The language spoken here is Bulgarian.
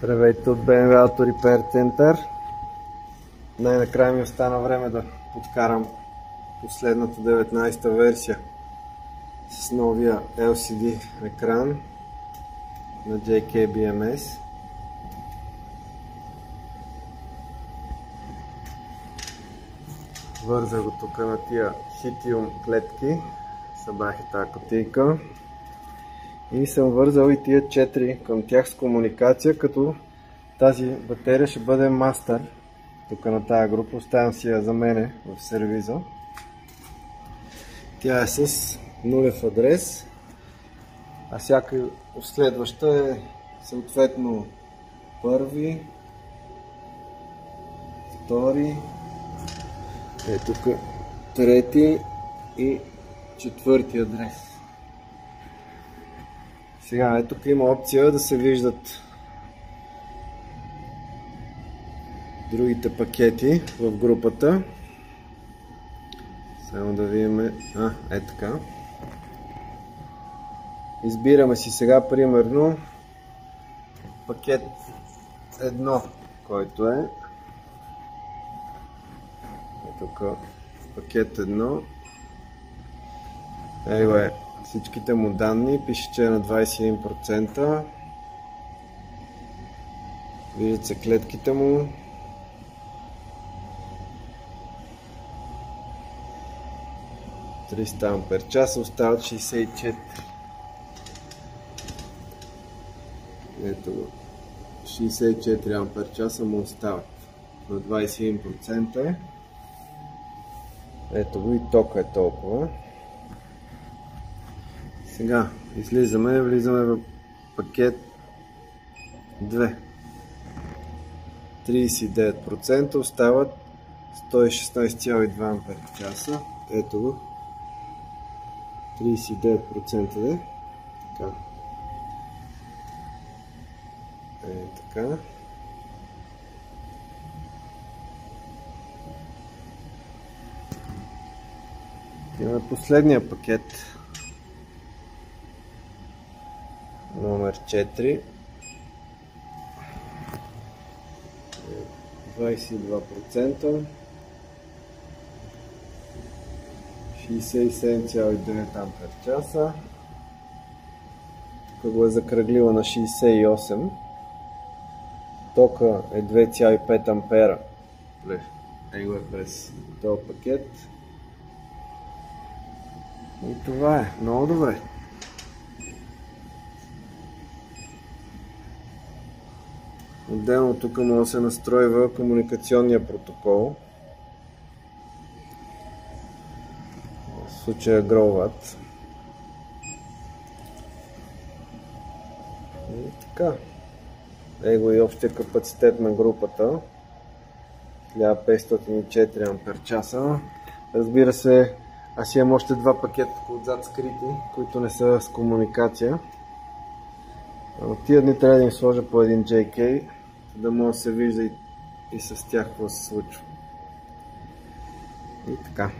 Здравейте от BMW Auto Repair Center. Най-накрая ми остана време да подкарам последната 19-та версия с новия LCD екран на JK BMS. Вързах го тук на тия хитиум клетки. Събрах и тази кутийка. И съм вързал и тия 4 към тях с комуникация, като тази батерия ще бъде мастър. Тук на тази група оставям си я за мене в сервиза. Тя е с нулев адрес, а всяка следваща е съответно първи, втори, тук трети и четвърти адрес. Сега тук има опция да се виждат другите пакети в групата. Само да видим. Така. Избираме си сега примерно пакет 1, който е. Тук пакет 1. Ей, всичките му данни, пише, че е на 21%. Виждат се клетките му. Ампер-часа, остават 64. Ето го. 64 ампер-часа му остават. На 21% е. Ето го, и тока е толкова. Сега влизаме в пакет 2. 39%, остават 116,2 ампер-часа. Ето го. 39% е. Така. Така. Имаме последния пакет. Номер 4. 22%. 67,9 ампер-часа. Тук го е закръглила на 68. Тока е 2,5 ампера. Его е през този пакет. И това е. Много добре. Отделно тук може да се настройва комуникационния протокол. В случая GrowWatt. И така. Его и общия капацитет на групата. 1504 ампер-часа. Разбира се, аз имам още два пакета отзад скрити, които не са с комуникация. Тия дни трябва да им сложа по един JK, да може да се вижда и с тях какво се случва. И така.